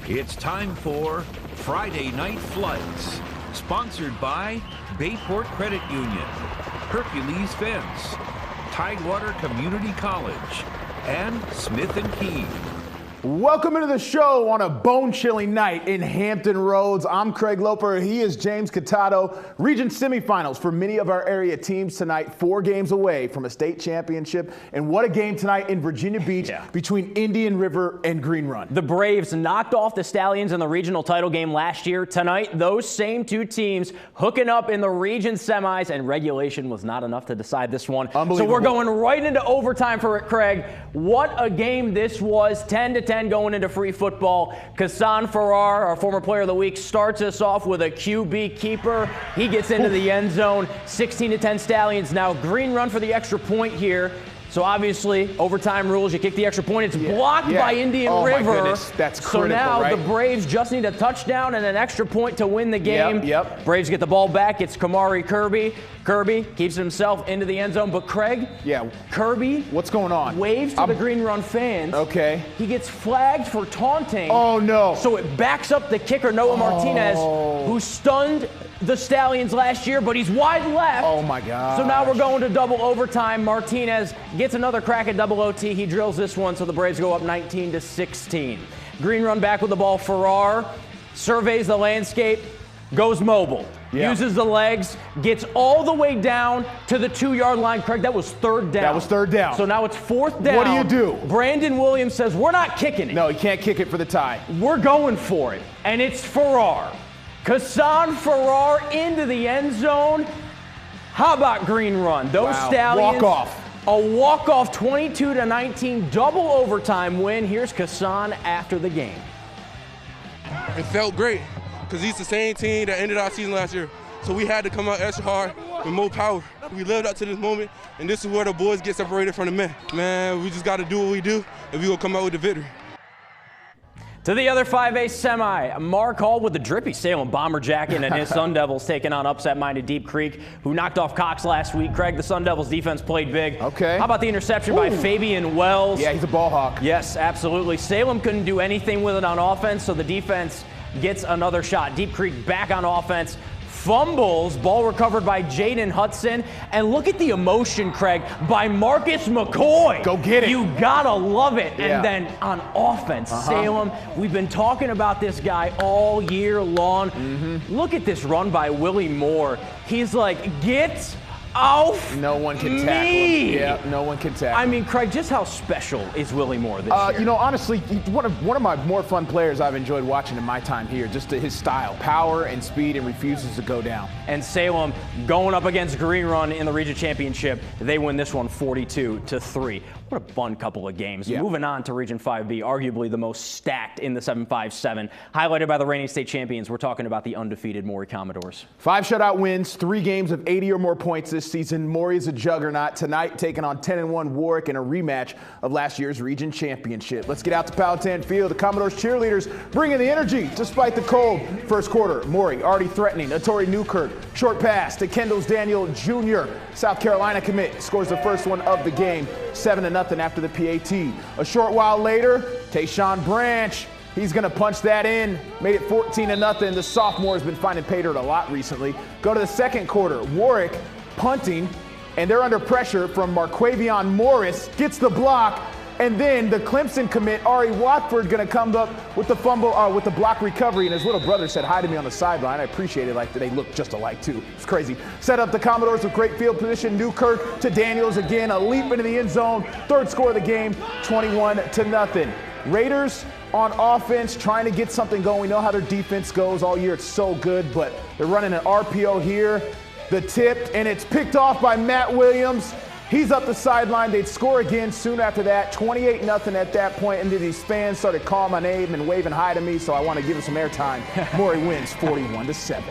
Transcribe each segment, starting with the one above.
It's time for Friday Night Flights, sponsored by Bayport Credit Union, Hercules Fence, Tidewater Community College, and Smith & Key. Welcome into the show on a bone-chilling night in Hampton Roads. I'm Craig Loper. He is James Catato. Region semifinals for many of our area teams tonight, 4 games away from a state championship. And what a game tonight in Virginia Beach between Indian River and Green Run. The Braves knocked off the Stallions in the regional title game last year. Tonight, those same 2 teams hooking up in the region semis, and regulation was not enough to decide this one. So we're going right into overtime for it, Craig. What a game this was, 10-10 going into free football. Kassan Farrar, our former player of the week, starts us off with a QB keeper. He gets into the end zone. 16-10 Stallions. Now Green Run for the extra point here. So obviously, overtime rules, you kick the extra point. It's blocked by Indian River. My goodness. That's critical, so now right? the Braves just need a touchdown and an extra point to win the game. Braves get the ball back. It's Kamari Kirby. Kirby keeps himself into the end zone. But Craig, Kirby, what's going on? Waves to the Green Run fans. Okay. He gets flagged for taunting. Oh, no. So it backs up the kicker, Noah Martinez, who stunned the Stallions last year, but he's wide left. Oh, my God. So now we're going to double overtime. Martinez gets another crack at double OT. He drills this one, so the Braves go up 19-16. Green Run back with the ball. Farrar surveys the landscape, goes mobile, uses the legs, gets all the way down to the 2-yard line. Craig, that was 3rd down. That was 3rd down. So now it's 4th down. What do you do? Brandon Williams says, we're not kicking it. No, he can't kick it for the tie. We're going for it. And it's Farrar. Kassan Farrar into the end zone. How about Green Run? Those Stallions. Walk-off. A walk-off 22-19 double overtime win. Here's Kassan after the game. It felt great because he's the same team that ended our season last year. So we had to come out extra hard with more power. We lived up to this moment, and this is where the boys get separated from the men. Man, we just got to do what we do, and we're going to come out with the victory. To the other 5A semi, Mark Hall with the drippy Salem Bomber jacket and his Sun Devils taking on upset-minded Deep Creek, who knocked off Cox last week. Craig, the Sun Devils defense played big. Okay. How about the interception by Fabian Wells? Yeah, he's a ball hawk. Yes, absolutely. Salem couldn't do anything with it on offense, so the defense gets another shot. Deep Creek back on offense. Fumbles, ball recovered by Jaden Hudson. And look at the emotion, Craig, by Marcus McCoy. Go get it. You gotta love it. And then on offense, Salem, we've been talking about this guy all year long. Look at this run by Willie Moore. He's like, get off No one can tackle him. Yeah, no one can tackle him. I mean, Craig, just how special is Willie Moore this year? You know, honestly, he's one of my more fun players I've enjoyed watching in my time here. Just his style, power and speed, and refuses to go down. And Salem going up against Green Run in the region championship. They win this one 42-3. What a fun couple of games. Moving on to Region 5B, arguably the most stacked in the 7-5-7. Highlighted by the reigning state champions, we're talking about the undefeated Maury Commodores. 5 shutout wins, 3 games of 80 or more points this season. Maury is a juggernaut. Tonight, taking on 10-1 Warwick in a rematch of last year's region championship. Let's get out to Powhatan Field. The Commodores cheerleaders bringing the energy despite the cold. First quarter, Maury already threatening. Atori Newkirk, short pass to Kendall's Daniel Jr. South Carolina commit scores the first one of the game, 7-0 after the PAT. A short while later, Tayshawn Branch, he's going to punch that in. Made it 14-0. The sophomore has been finding pay dirt a lot recently. Go to the second quarter. Warwick punting, and they're under pressure from Marquavion Morris. Gets the block, and then the Clemson commit, Ari Watford, going to come up with the fumble, with the block recovery, and his little brother said hi to me on the sideline. I appreciate it, like they look just alike too. It's crazy. Set up the Commodores with great field position. Newkirk to Daniels again, a leap into the end zone. Third score of the game, 21-0. Raiders on offense, trying to get something going. We know how their defense goes all year. It's so good, but they're running an RPO here. The tip, and it's picked off by Matt Williams. He's up the sideline. They'd score again soon after that, 28-0 at that point. And these fans started calling my name and waving hi to me, so I want to give him some airtime. Maury wins 41-7.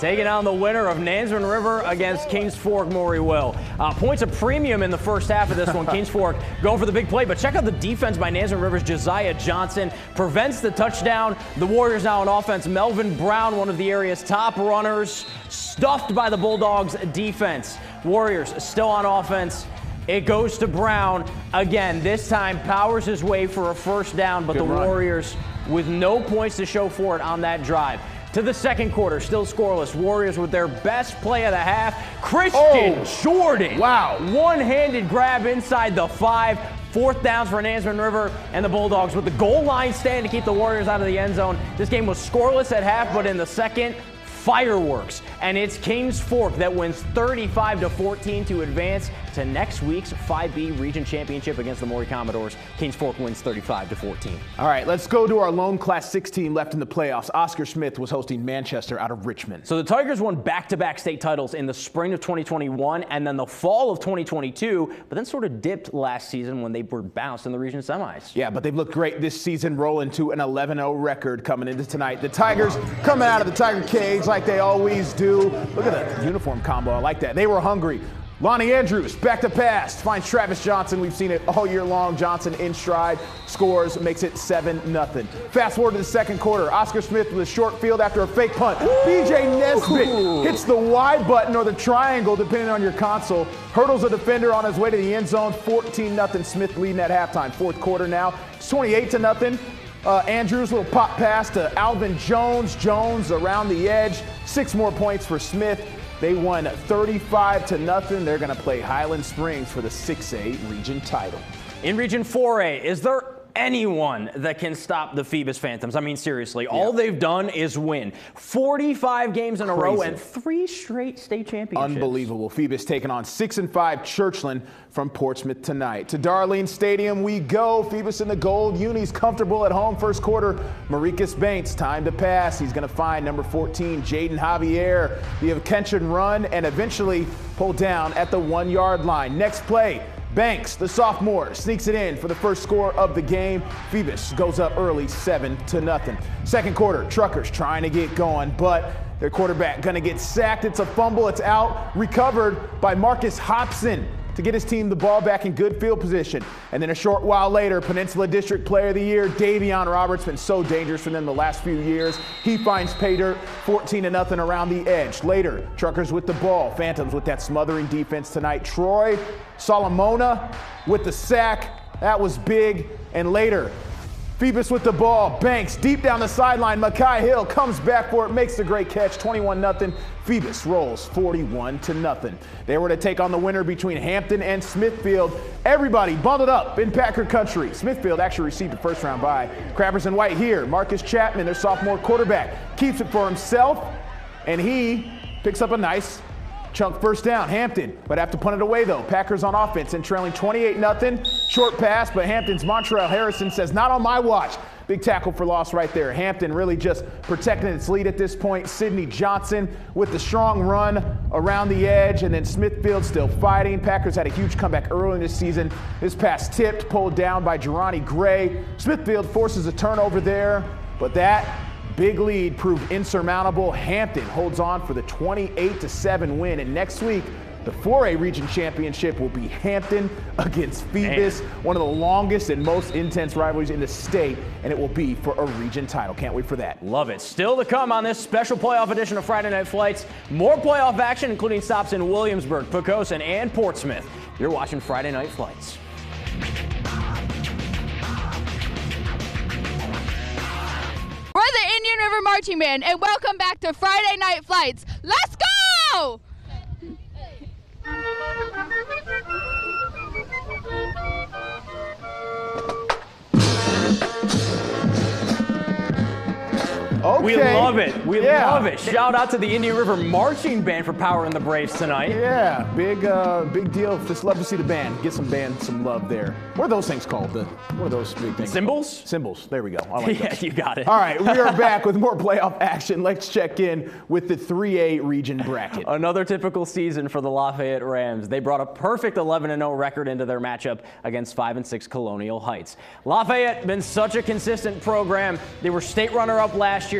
Taking on the winner of Nansemond River against Kings Fork, Maury will. Points a premium in the first half of this one. Kings Fork going for the big play, but check out the defense by Nansemond River's Josiah Johnson. Prevents the touchdown. The Warriors now on offense. Melvin Brown, one of the area's top runners, stuffed by the Bulldogs defense. Warriors still on offense. It goes to Brown again. This time powers his way for a first down, but the Warriors with no points to show for it on that drive. To the second quarter, still scoreless. Warriors with their best play of the half. Christian Jordan. Wow. One-handed grab inside the 5. Fourth downs for Nansemond River and the Bulldogs with the goal line stand to keep the Warriors out of the end zone. This game was scoreless at half, but in the second, fireworks. And it's Kings Fork that wins 35-14 to advance to next week's 5B Region Championship against the Maury Commodores. Kings Fork wins 35-14. All right, let's go to our lone Class 6 team left in the playoffs. Oscar Smith was hosting Manchester out of Richmond. So the Tigers won back-to-back state titles in the spring of 2021 and then the fall of 2022, but then sort of dipped last season when they were bounced in the region semis. Yeah, but they've looked great this season, rolling to an 11-0 record coming into tonight. The Tigers coming out of the Tiger cage like they always do. Look at the uniform combo. I like that. They were hungry. Lonnie Andrews, back to pass, finds Travis Johnson. We've seen it all year long. Johnson in stride, scores, makes it 7-0. Fast forward to the second quarter. Oscar Smith with a short field after a fake punt. BJ Nesbitt hits the Y button or the triangle, depending on your console. Hurdles a defender on his way to the end zone. 14-0. Smith leading at halftime. Fourth quarter now. It's 28-0. Andrews, little pop pass to Alvin Jones. Jones around the edge. 6 more points for Smith. They won 35-0. They're going to play Highland Springs for the 6A region title. In Region 4A, is there anyone that can stop the Phoebus Phantoms? I mean, seriously, all they've done is win. 45 games in a row and 3 straight state championships. Unbelievable. Phoebus taking on 6-5 Churchland from Portsmouth tonight. To Darlene Stadium we go. Phoebus in the gold. Unis comfortable at home. First quarter, Maricus Bates, time to pass. He's going to find number 14, Jaden Javier. The Kenton run and eventually pull down at the 1-yard line. Next play, Banks, the sophomore, sneaks it in for the first score of the game. Phoebus goes up early, 7-0. Second quarter, Truckers trying to get going, but their quarterback going to get sacked. It's a fumble. It's out. Recovered by Marcus Hobson to get his team the ball back in good field position. And then a short while later, Peninsula District Player of the Year, Davion Roberts, been so dangerous for them the last few years. He finds pay dirt, 14-0 around the edge. Later, Truckers with the ball. Phantoms with that smothering defense tonight. Troy Solomona with the sack. That was big. And later, Phoebus with the ball. Banks deep down the sideline. Makai Hill comes back for it, makes the great catch. 21-0. Phoebus rolls 41-0. They were to take on the winner between Hampton and Smithfield. Everybody bundled up in Packer country. Smithfield actually received a first-round bye. Crabbers in white here. Marcus Chapman, their sophomore quarterback, keeps it for himself, and he picks up a nice chunk first down. Hampton but have to punt it away though. Packers on offense and trailing 28-0. Short pass, but Hampton's Montrell Harrison says, not on my watch. Big tackle for loss right there. Hampton really just protecting its lead at this point. Sidney Johnson with the strong run around the edge, and then Smithfield still fighting. Packers had a huge comeback early in this season. This pass tipped, pulled down by Jerani Gray. Smithfield forces a turnover there, but that big lead proved insurmountable. Hampton holds on for the 28-7 win, and next week, the 4A Region Championship will be Hampton against Phoebus, one of the longest and most intense rivalries in the state, and it will be for a region title. Can't wait for that. Love it. Still to come on this special playoff edition of Friday Night Flights. More playoff action, including stops in Williamsburg, Poquoson, and Portsmouth. You're watching Friday Night Flights. We're the Indian River Marching Band, and welcome back to Friday Night Flights. Let's go! Okay. We love it. We love it. Shout out to the Indian River Marching Band for powering the Braves tonight. Yeah, big deal. Just love to see the band. Get some band some love there. What are those things called? What are those big things? Cymbals? Called? Cymbals. There we go. I like Yeah, those. you got it. All right, we are back with more playoff action. Let's check in with the 3A region bracket. Another typical season for the Lafayette Rams. They brought a perfect 11-0 record into their matchup against 5-6 Colonial Heights. Lafayette been such a consistent program. They were state runner-up last year,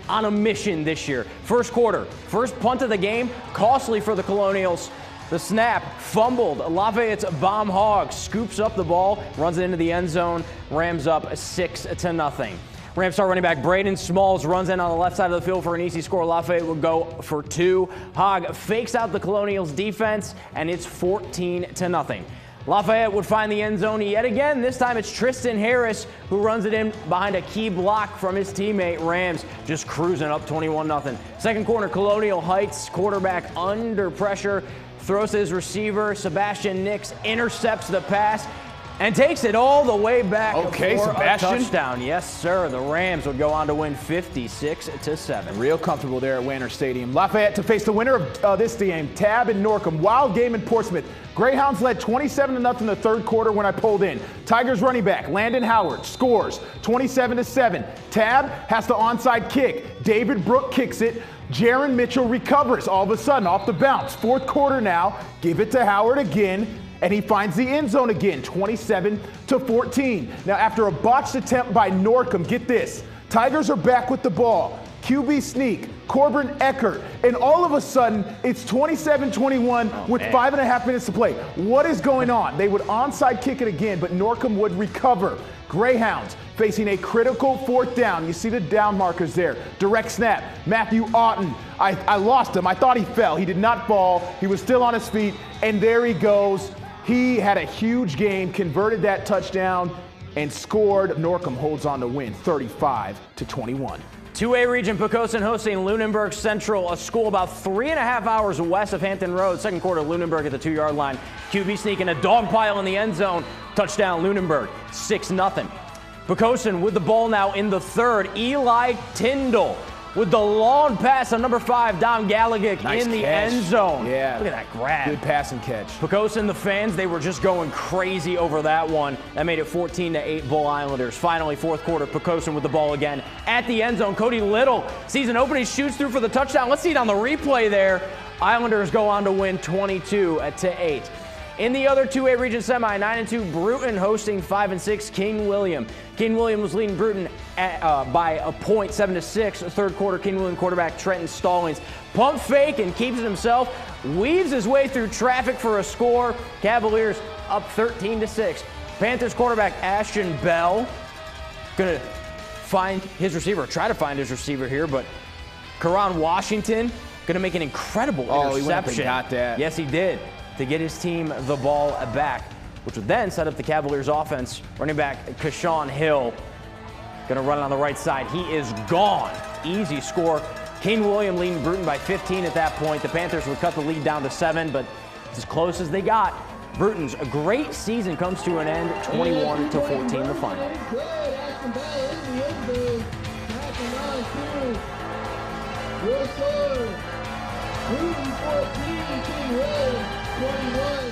on a mission this year. First quarter, first punt of the game, costly for the Colonials. The snap, fumbled. Lafayette's Bomb Hog scoops up the ball, runs it into the end zone. Rams up 6-0. Rams star running back Braden Smalls runs in on the left side of the field for an easy score. Lafayette will go for 2. Hogg fakes out the Colonials defense, and it's 14-0. Lafayette would find the end zone yet again. This time it's Tristan Harris who runs it in behind a key block from his teammate. Rams just cruising up 21-0. Second quarter, Colonial Heights quarterback under pressure, throws to his receiver. Sebastian Nix intercepts the pass and takes it all the way back for Sebastian. a touchdown. Yes, sir. The Rams would go on to win 56-7. Real comfortable there at Wanner Stadium. Lafayette to face the winner of this game, Tab and Norcom. Wild game in Portsmouth. Greyhounds led 27-0 in the third quarter when I pulled in. Tigers running back Landon Howard scores 27-7. Tab has the onside kick. David Brook kicks it. Jaron Mitchell recovers all of a sudden off the bounce. Fourth quarter now. Give it to Howard again. And he finds the end zone again, 27-14. Now, after a botched attempt by Norcom, get this. Tigers are back with the ball. QB sneak, Corbin Eckert, and all of a sudden, it's 27-21 with 5.5 minutes to play. What is going on? They would onside kick it again, but Norcom would recover. Greyhounds facing a critical fourth down. You see the down markers there. Direct snap. Matthew Otten. I lost him. I thought he fell. He did not fall. He was still on his feet, and there he goes. He had a huge game, converted that touchdown, and scored. Norcom holds on to win 35-21. 2A region, Poquoson hosting Lunenburg Central, a school about 3.5 hours west of Hampton Road. Second quarter, Lunenburg at the 2-yard line. QB sneak in a dog pile in the end zone. Touchdown, Lunenburg, 6-0. Poquoson with the ball now in the third. Eli Tyndall with the long pass on number 5, Dom Gallagher in the end zone. Yeah. Look at that grab. Good pass and catch. Poquoson, the fans, they were just going crazy over that one. That made it 14-8 Bull Islanders. Finally, fourth quarter, Poquoson with the ball again at the end zone. Cody Little sees an opening, shoots through for the touchdown. Let's see it on the replay there. Islanders go on to win 22-8. In the other 2A region semi, 9-2, Bruton hosting 5-6, King William. King William was leading Bruton by a point, 7-6. Third quarter, King William quarterback Trenton Stallings pump fake and keeps it himself, weaves his way through traffic for a score. Cavaliers up 13-6. Panthers quarterback Ashton Bell gonna find his receiver, try to find his receiver here, but Karan Washington gonna make an incredible interception. He went up and got that. Yes, he did, to get his team the ball back, which would then set up the Cavaliers offense. Running back Kashawn Hill gonna run on the right side. He is gone. Easy score. King William leading Bruton by 15 at that point. The Panthers would cut the lead down to 7, but it's as close as they got. Bruton's a great season comes to an end, 21-14 the final.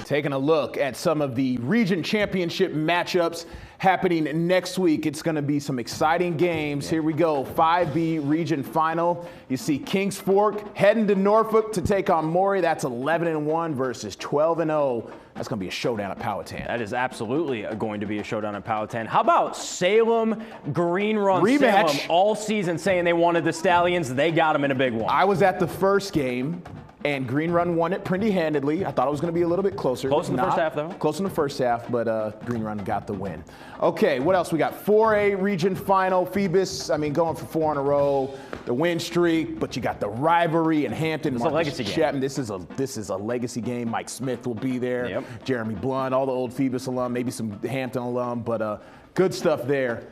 Taking a look at some of the region championship matchups happening next week. It's going to be some exciting games. Here we go. 5B region final. You see Kings Fork heading to Norfolk to take on Maury. That's 11-1 versus 12-0. That's going to be a showdown at Powhatan. That is absolutely going to be a showdown at Powhatan. How about Salem, Green Run? Rematch. Salem all season saying they wanted the Stallions. They got them in a big one. I was at the first game, and Green Run won it pretty handedly. I thought it was going to be a little bit closer. Close in the first half, though. Close in the first half, but Green Run got the win. Okay, what else we got? 4A region final. Phoebus, going for 4 in a row. The win streak, but you got the rivalry in Hampton. It's a legacy game. This is a legacy game. Mike Smith will be there. Yep. Jeremy Blunt, all the old Phoebus alum, maybe some Hampton alum, but good stuff there.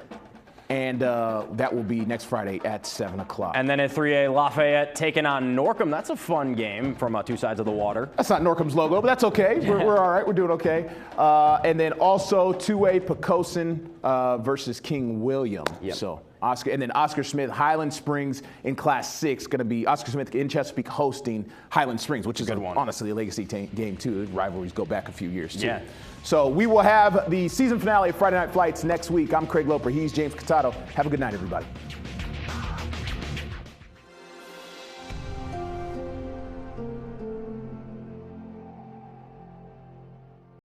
And that will be next Friday at 7 o'clock. And then at 3A, Lafayette taking on Norcom. That's a fun game from two sides of the water. That's not Norcom's logo, but that's okay. We're all right. We're doing okay. And then also 2A, Poquoson versus King William. Yep. So Oscar Smith, Highland Springs in Class 6, going to be Oscar Smith in Chesapeake hosting Highland Springs, which is honestly a legacy game too. The rivalries go back a few years too. Yeah. So we will have the season finale of Friday Night Flights next week. I'm Craig Loper. He's James Catato. Have a good night, everybody.